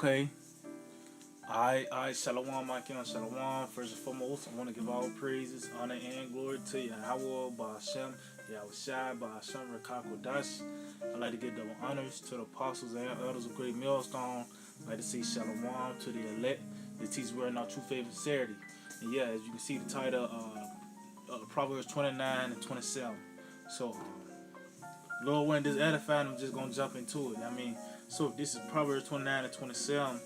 Okay. I Shalom, my king, Shalom. First and foremost, I want to give all praises, honor, and glory to Yahweh, Ba'ashem, Yahushai, Ba'ashem, Rekakodash. I'd like to give double honors to the apostles and elders of Great Millstone. I'd like to say Shalom to the elect that teach word in our true faith and sincerity. And yeah, as you can see, the title, Proverbs 29 and 27. So, Lord, when this edified, I'm just going to jump into it. So this is Proverbs 29 and 27.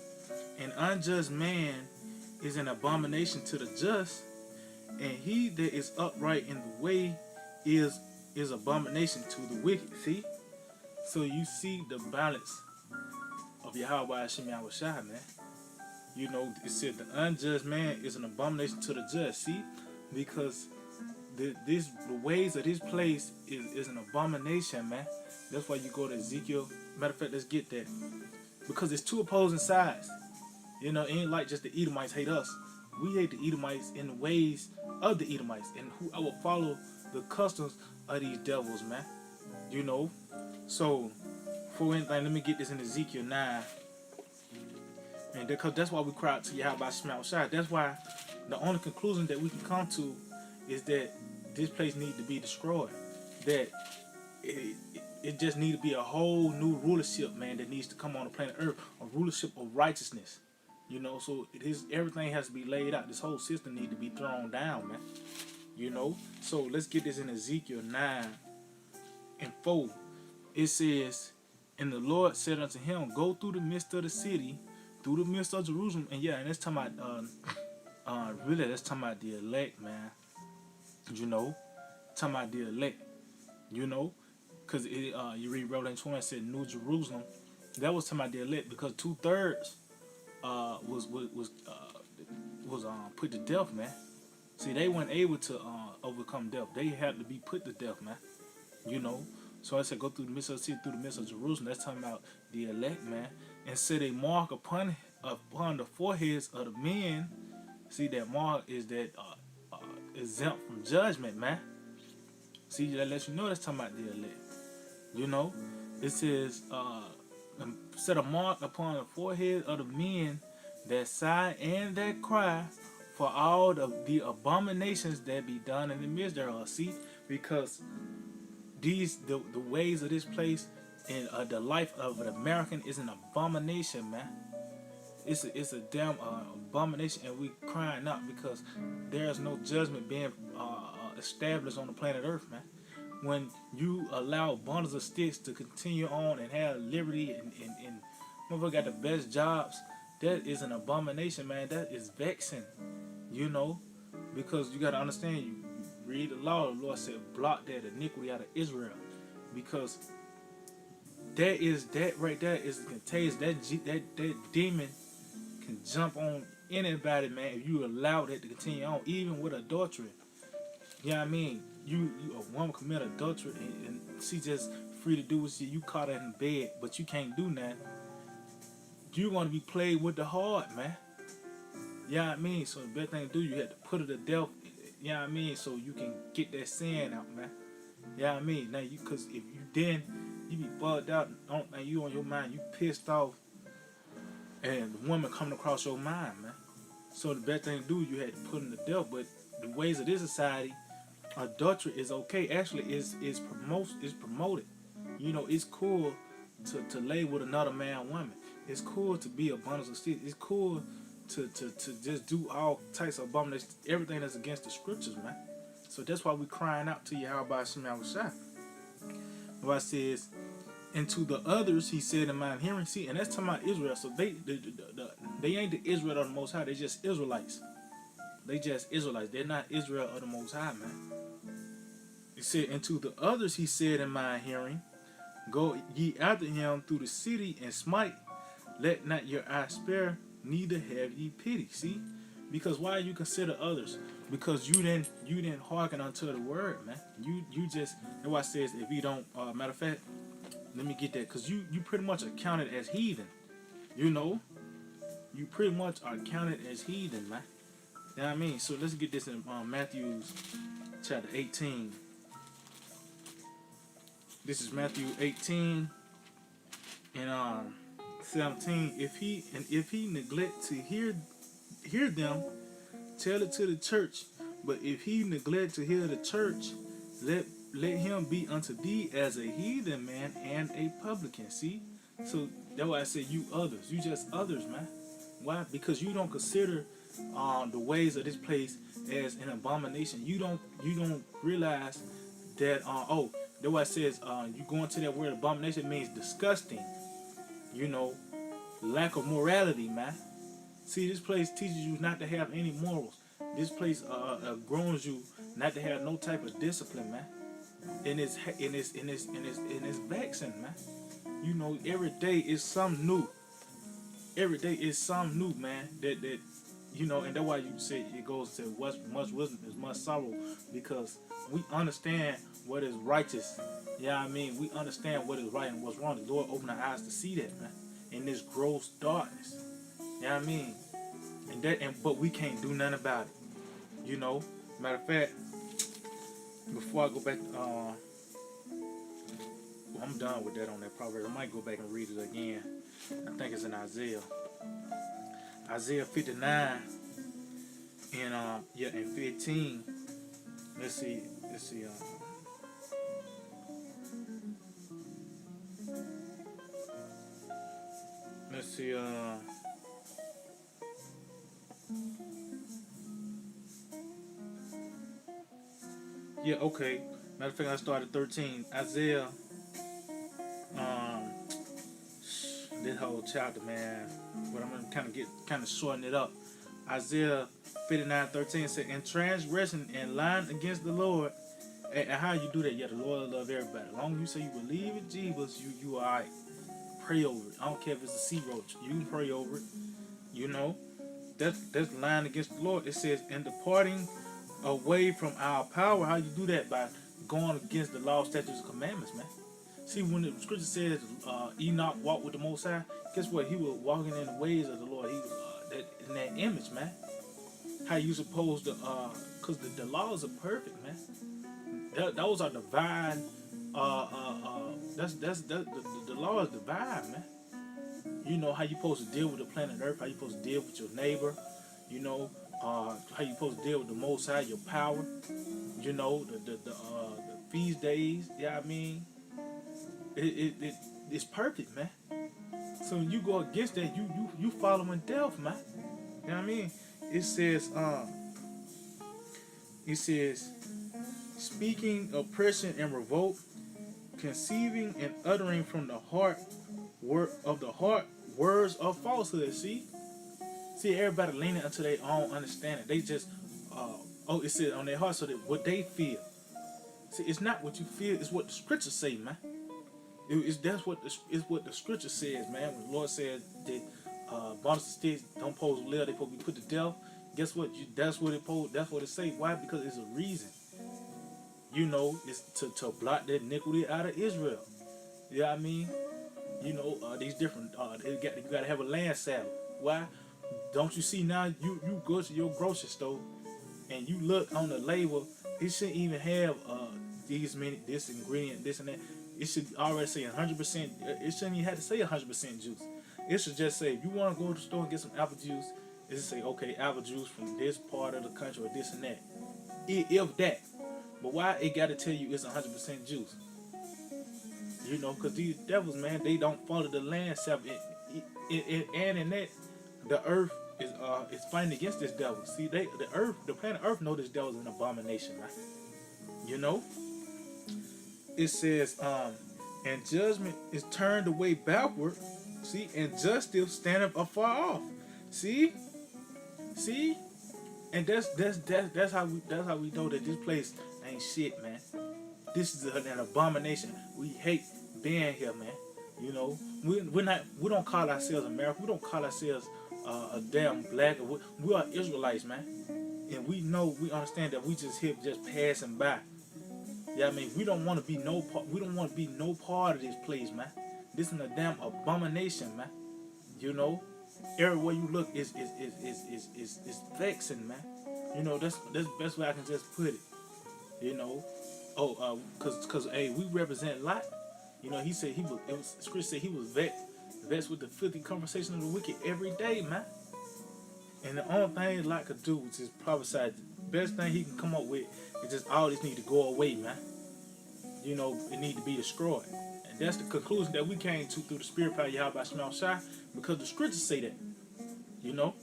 An unjust man is an abomination to the just, and he that is upright in the way is abomination to the wicked. See? So you see the balance of Yahweh Hashem Yahushai, man. You know, it said the unjust man is an abomination to the just. See? Because the ways of this place is an abomination, man. That's why you go to Ezekiel. Matter of fact, let's get that. Because it's two opposing sides. You know, it ain't like just the Edomites hate us. We hate the Edomites in the ways of the Edomites, and who I will follow the customs of these devils, man. You know. So, for anything, let me get this in Ezekiel 9. And because that's why we cry out to Yahweh Shema Shai. That's why the only conclusion that we can come to is that this place needs to be destroyed. That it just needs to be a whole new rulership, man, that needs to come on the planet Earth. A rulership of righteousness. You know, so everything has to be laid out. This whole system needs to be thrown down, man. You know? So let's get this in Ezekiel 9 and 4. It says, and the Lord said unto him, go through the midst of the city, through the midst of Jerusalem. And yeah, and that's talking about, really, that's talking about the elect, man. You know? Talking about the elect. You know? Because you read Revelation 20, it said New Jerusalem. That was talking about the elect, because 2/3 was put to death, man. See, they weren't able to overcome death. They had to be put to death, man. You know. So I said, go through the midst of the city, through the midst of Jerusalem. That's talking about the elect, man. And set a mark upon the foreheads of the men. See, that mark is that exempt from judgment, man. See, that lets you know that's talking about the elect. You know, it says, set a mark upon the forehead of the men that sigh and that cry for all the abominations that be done in the midst thereof. See, because the ways of this place and the life of an American is an abomination, man. It's a damn abomination, and we crying out because there's no judgment being established on the planet Earth, man. When you allow bundles of sticks to continue on and have liberty and motherfucker got the best jobs, that is an abomination, man. That is vexing, you know, because you got to understand, you read the law, the Lord said, block that iniquity out of Israel, because that right there is contagious. That demon can jump on anybody, man, if you allow that to continue on, even with adultery. You know what I mean? You a woman commit adultery and she just free to do what you caught her in bed, but you can't do nothing. You're going to be played with the heart, man. You know what I mean? So the best thing to do, you have to put her to death. You know what I mean? So you can get that sin out, man. You know what I mean? Now, because if you then, you be bugged out, and you on your mind, you pissed off, and the woman coming across your mind, man. So the best thing to do, you had to put her to death. But the ways of this society, adultery is okay. Actually, is promoted. You know, it's cool to lay with another man, woman. It's cool to be a bundle of sticks. It's cool to just do all types of abominations, everything that's against the scriptures, man. So that's why we crying out to you, how about Shema Shai? The Bible says, and to the others he said in mine hearing. See, and that's talking about Israel. So they ain't the Israel of the Most High. They just Israelites. They just Israelites. They're not Israel of the Most High, man. He said, and to the others he said in my hearing, go ye after him through the city and smite. Let not your eye spare, neither have ye pity. See? Because why you consider others? Because you didn't hearken unto the word, man. You just, that's why it says, if you don't, matter of fact, let me get that, because you pretty much are counted as heathen. You know? You pretty much are counted as heathen, man. You know what I mean? So let's get this in Matthew chapter 18. This is Matthew 18 and 17. If he neglect to hear them, tell it to the church. But if he neglect to hear the church, let him be unto thee as a heathen man and a publican. See? So that's why I said you others. You just others, man. Why? Because you don't consider the ways of this place as an abomination. You don't realize that that's why it says you go into that word abomination means disgusting. You know, lack of morality, man. See, this place teaches you not to have any morals. This place grows you not to have no type of discipline, man. And it's vexing, man. You know, every day is something new. Every day is something new, man. That you know, and that's why you say it goes to much wisdom is much sorrow, because we understand what is righteous. Yeah, I mean, we understand what is right and what's wrong. The Lord opened our eyes to see that, man. In this gross darkness. Yeah, I mean, but we can't do nothing about it. You know, matter of fact, before I go back, I'm done with that on that proverb. I might go back and read it again. I think it's in Isaiah 59 and and 15. Let's see. Okay. Matter of fact, I started 13. Isaiah, this whole chapter, man. But I'm gonna kind of shorten it up. Isaiah 59:13 said, "In transgression and lying against the Lord." And how you do that? Yeah, the Lord will love everybody. As long as you say you believe in Jesus, you are alright. Pray over it. I don't care if it's a sea roach. You can pray over it. You know, that's lying against the Lord. It says, "In departing away from our power." How you do that? By going against the law, statutes, and commandments, man. See, when the scripture says Enoch walked with the Most High, guess what? He was walking in the ways of the Lord. He was in that image, man. How you supposed to? Because the laws are perfect, man. Those are divine. The law is divine, man. You know how you supposed to deal with the planet Earth. How you supposed to deal with your neighbor. You know how you supposed to deal with the Most High, your power. You know the feast days. Yeah, I mean, it's perfect, man. So when you go against that, you following death, man. You know what I mean? It says, speaking oppression and revolt, conceiving and uttering from the heart words of falsehood. See, everybody leaning unto their own understanding. They just it said on their heart, so that what they feel. See, it's not what you feel; it's what the scriptures say, man. That's what the scripture says, man. When the Lord says that bondage sticks don't pose live, they supposed to be put to death. Guess what? That's what it say. Why? Because it's a reason. You know, it's to blot the iniquity out of Israel. You know what I mean? You know, these different you gotta have a land Sabbath. Why? Don't you see now? You go to your grocery store and you look on the label. It shouldn't even have this ingredient, this and that. It should already say 100%. It shouldn't even have to say 100% juice. It should just say, if you want to go to the store and get some apple juice, it should say, okay, apple juice from this part of the country or this and that. If that. But why it got to tell you it's 100% juice? You know, because these devils, man, they don't follow the land Sabbath. And in that, the earth is fighting against this devil. See, the planet Earth know this devil is an abomination, right? You know? It says, and judgment is turned away backward. See, and justice standeth afar off. See, and that's how we know that this place ain't shit, man. This is an abomination. We hate being here, man. You know, we don't call ourselves America. We don't call ourselves a damn black. We are Israelites, man, and we understand that we just here just passing by. Yeah, I mean, we don't want to be no part of this place, man. This is a damn abomination, man. You know, everywhere you look is vexing, man. You know, that's the best way I can just put it. You know, cause we represent Lot. You know, he said scripture said he was vexed Vex with the filthy conversation of the wicked every day, man. And the only thing Lot could do is just prophesy. The best thing he can come up with is just all this need to go away, man. You know, it need to be destroyed. And that's the conclusion that we came to through the spirit power of Yahweh Shema Shai, because the scriptures say that. You know?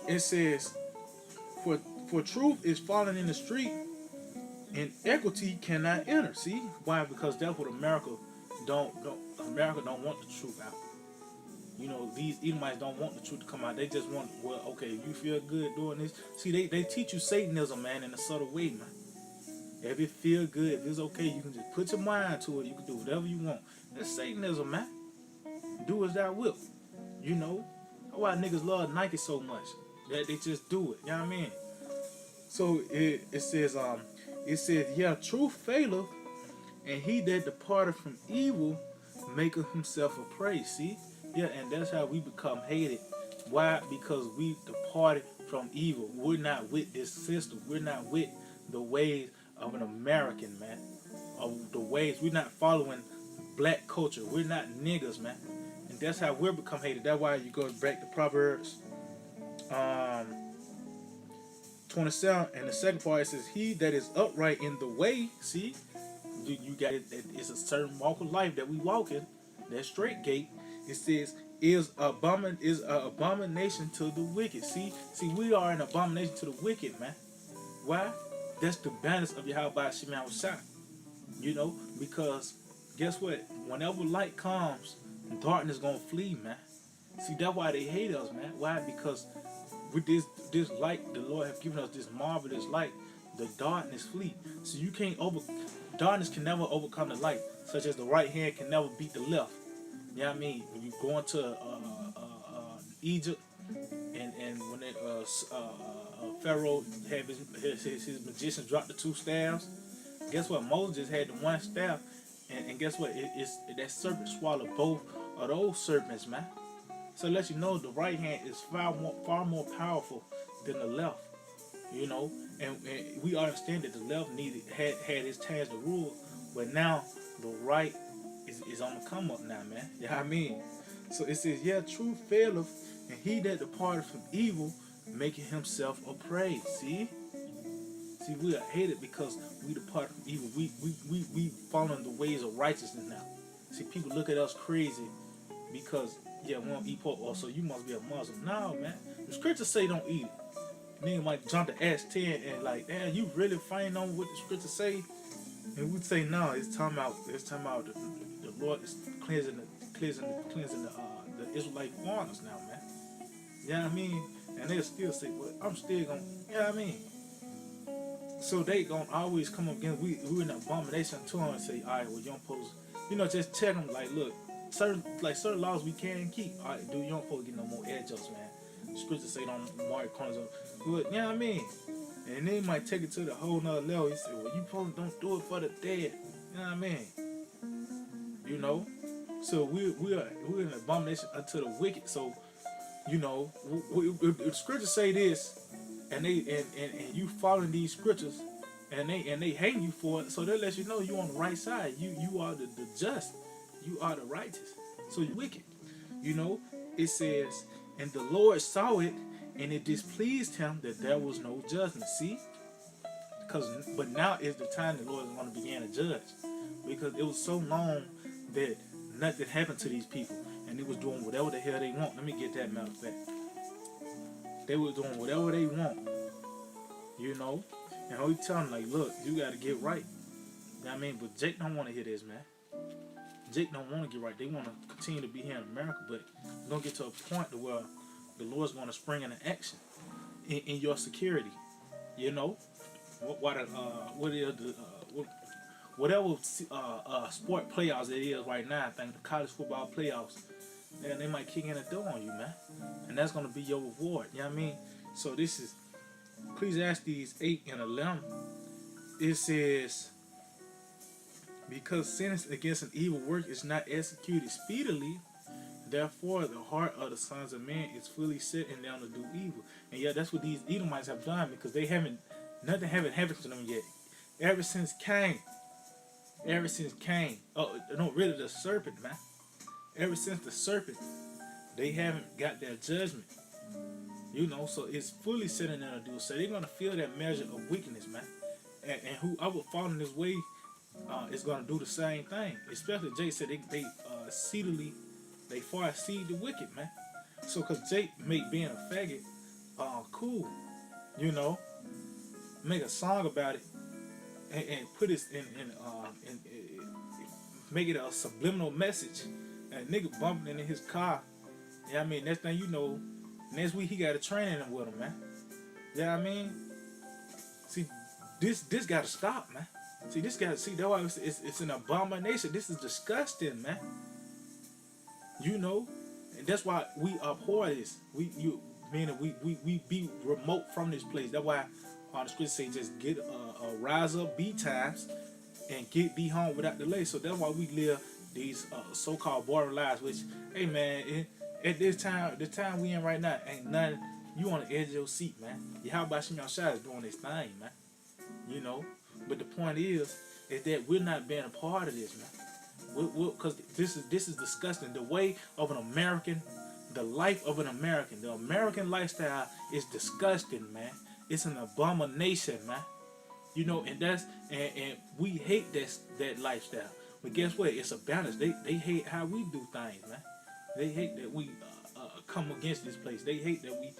It says, for truth is falling in the street, and equity cannot enter. See? Why? Because that's what America don't want the truth out. You know, these Edomites don't want the truth to come out. They just want, well, okay, you feel good doing this. See, they teach you Satanism, man, in a subtle way, man. If it feel good, if it's okay, you can just put your mind to it. You can do whatever you want. That's Satanism, man. Do as thou wilt. You know? That's why niggas love Nike so much. That they just do it. You know what I mean? So it says, yeah, truth faileth, and he that departed from evil maketh himself a prey. See? Yeah, and that's how we become hated. Why? Because we departed from evil. We're not with this system. We're not with the ways of an American, man. Of the ways. We're not following black culture. We're not niggas, man. And that's how we're become hated. That's why you go back to Proverbs 27, and the second part, it says, he that is upright in the way, see, you got it, it's a certain walk of life that we walk in, that straight gate. It says, is abomination to the wicked. See, we are an abomination to the wicked, man. Why? That's the balance of Yahweh Shema Shai. You know, because guess what? Whenever light comes, darkness gonna flee, man. See, that's why they hate us, man. Why? Because with this light, the Lord have given us this marvelous light, the darkness flee. So you can't darkness can never overcome the light, such as the right hand can never beat the left. You know what I mean? When you go into Egypt, and when Pharaoh had his magicians drop the two staffs, guess what? Moses just had the one staff, and guess what? That serpent swallowed both of those serpents, man. So let you know the right hand is far more powerful than the left. You know, and we understand that the left had its task to rule, but now the right is on the come up now, man. You know what I mean? So it says, yeah, truth faileth, and he that departed from evil making himself a prey. See, we are hated because we depart from evil. We following the ways of righteousness now. See, people look at us crazy because, yeah, we don't eat pork, or so you must be a Muslim. No, man. The scriptures say don't eat it. Then might jump to Acts 10 and like, damn, you really fighting on what the scriptures say? And we'd say, no, it's talking about the Lord is cleansing the Israelite foreigners now, man. You know what I mean? And they'll still say, well, I'm still gonna, you know what I mean? So they gonna always come up against, we're an abomination to them and say, all right, well, you don't supposed, you know, just check them, like, look, certain laws we can keep. All right, dude, you don't supposed to get no more adjustments, man. The scriptures say don't mark corners of, but, you know what I mean? And they might take it to the whole nother level. He said, well, you probably don't do it for the dead. You know what I mean? You know? So we're an abomination unto the wicked. So, you know, if scriptures say this, and you following these scriptures, and they hate you for it, so they let you know you on the right side. You are the just. You are the righteous. So you're wicked. You know? It says, and the Lord saw it, and it displeased him that there was no judgment. See? But now is the time the Lord is going to begin to judge. Because it was so long that nothing happened to these people. And they was doing whatever the hell they want. Let me get that matter of fact. They were doing whatever they want. You know? And we tell them, like, look, you got to get right. You know what I mean? But Jake don't want to hear this, man. Jake don't want to get right. They want to continue to be here in America. But it's going to get to a point to where the Lord's going to spring into action in your security. You know? Whatever sport playoffs it is right now, I think the college football playoffs, and they might kick in the door on you, man. And that's going to be your reward. You know what I mean? So this is Ecclesiastes 8 and 11. It says, because sentence against an evil work is not executed speedily, therefore the heart of the sons of men is fully set in them to do evil. And yeah, that's what these Edomites have done, because nothing haven't happened to them yet. Ever since Cain. Oh, no, rid of the serpent, man. ever since the serpent, they haven't got their judgment. So it's fully sitting there to do. So they're gonna feel that measure of weakness, man. And whoever fall in this way is gonna do the same thing. Especially Jake said they seedily they far exceed the wicked, man. So cause Jake make being a faggot cool, you know, make a song about it and put it in make it a subliminal message. And nigga bumping in his car. Yeah, I mean, next thing you know, next week he got a training with him, man. Yeah, I mean, see, this gotta stop, man. See, this gotta see. That's why it's an abomination. This is disgusting, man. And that's why we abhor this. Meaning we be remote from this place. That's why the scripture say just get rise up, be times, and be home without delay. So that's why we live these so-called boring lives. Which, hey man, at the time we in right now, ain't nothing. You on the edge of your seat, man. How about Shimon Shai is doing this thing, man? But the point is that we're not being a part of this, man. Because this is disgusting. The way of an American, the life of an American, the American lifestyle is disgusting, man. It's an abomination, man. And we hate that lifestyle. But guess what? It's a balance. They hate how we do things, man. They hate that we come against this place. They hate that we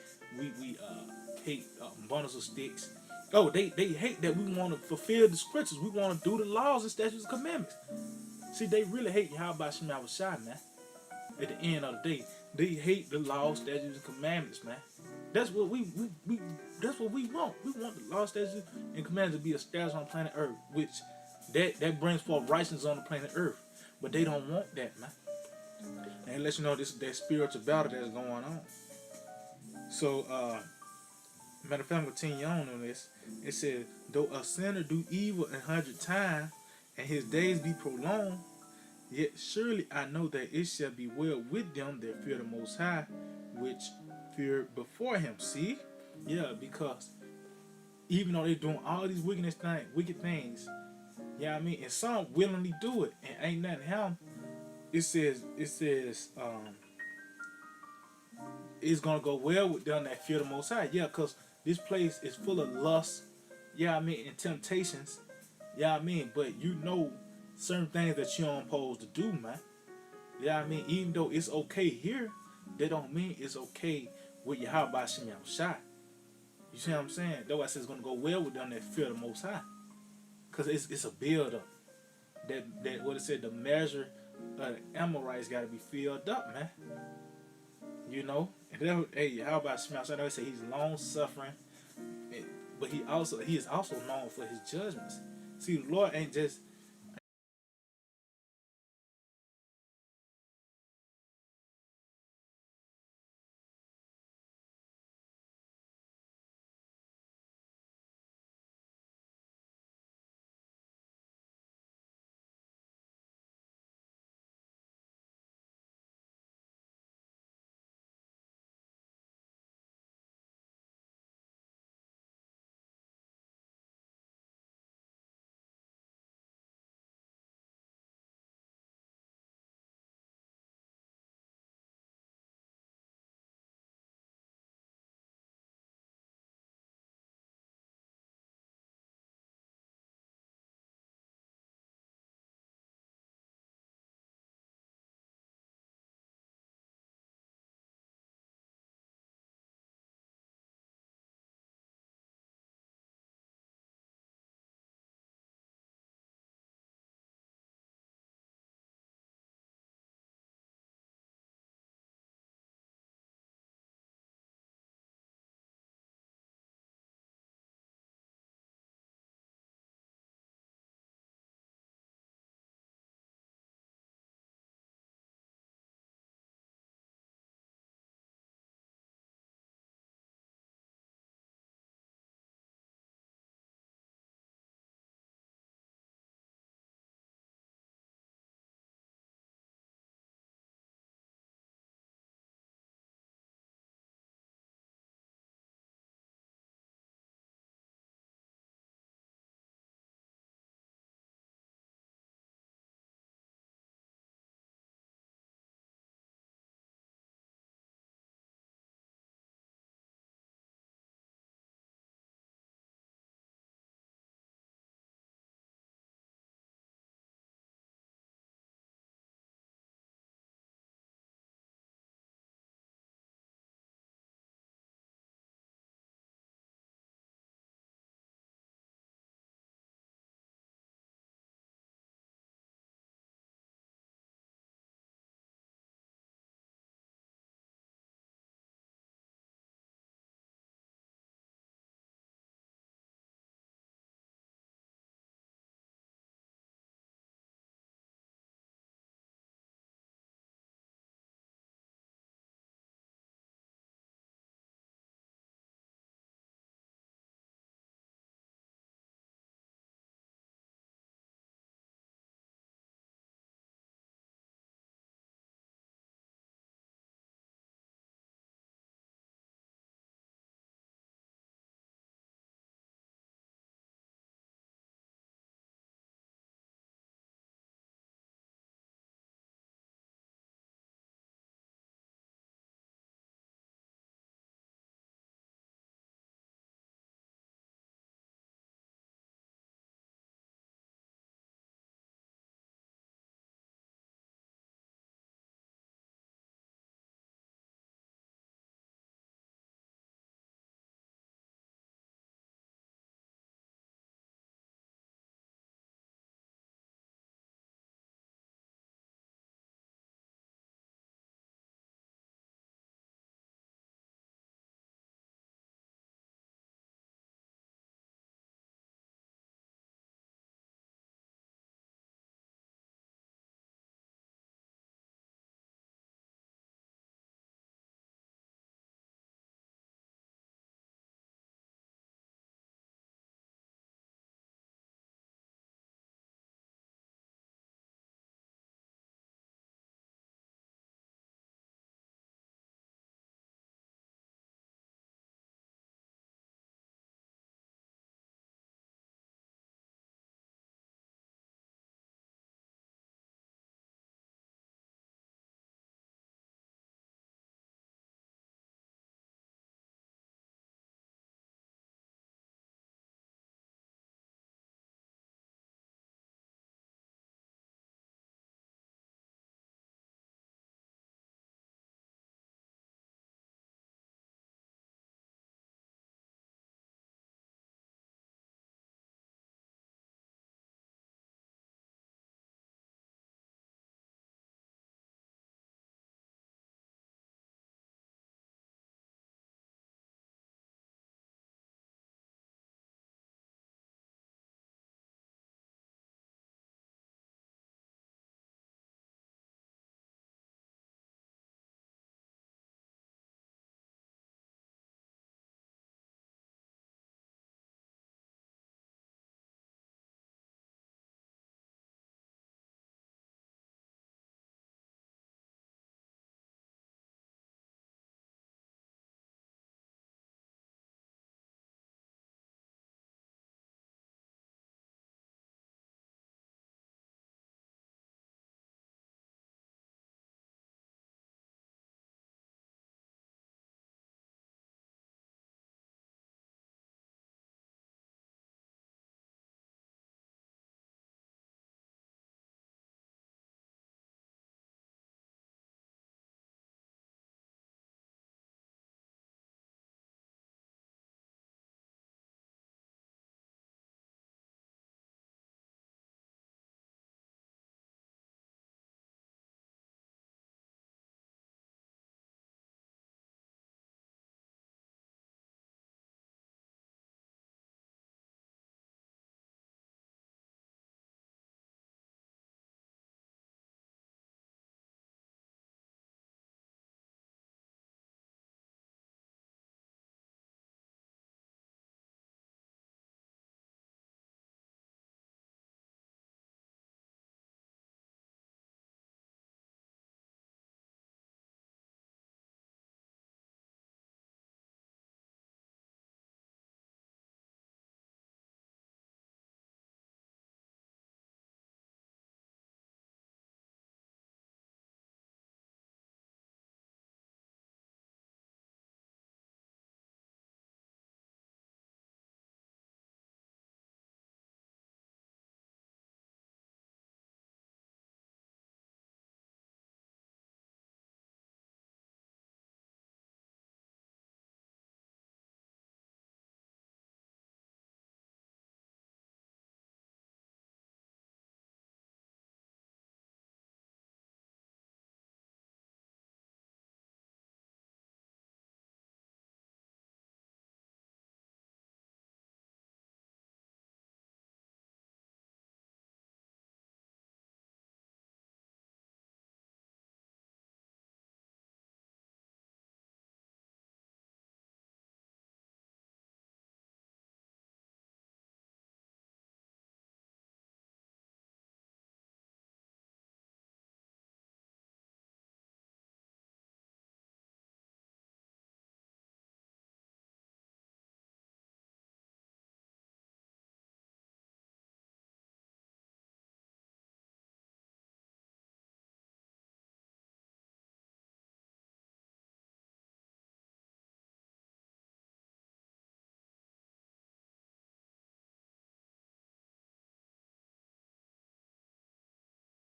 hate bundles of sticks. Oh, they hate that we want to fulfill the scriptures. We want to do the laws and statutes and commandments. See, they really hate Yahweh Shem Yahushua, man. At the end of the day, they hate the laws, statutes, and commandments, man. That's what that's what we want. We want the laws, statutes, and commandments to be established on planet Earth, which that brings forth righteousness on the planet Earth. But they don't want that, man. And let you know this that spiritual battle that's going on. So, matter of fact, I'm going to continue on this. It says, though a sinner do evil 100 times, and his days be prolonged, yet surely I know that it shall be well with them that fear the Most High, which fear before him. See? Yeah, because even though they're doing all these wicked things, yeah, I mean, and some willingly do it, and ain't nothing happen. It says, it's gonna go well with them that fear the Most High. Yeah, because this place is full of lust, yeah, I mean, and temptations, yeah, I mean, but certain things that you don't supposed to do, man. Yeah, I mean, even though it's okay here, that don't mean it's okay with Yahweh Shem Yahushua. You see what I'm saying? That's why I said it's gonna go well with them that fear the Most High, because it's a build up. That what it said, the measure of the Amorites got to be filled up, man. And then, hey, how about Shemaiah? I know he said he's long suffering, but he is also known for his judgments. See, the Lord ain't just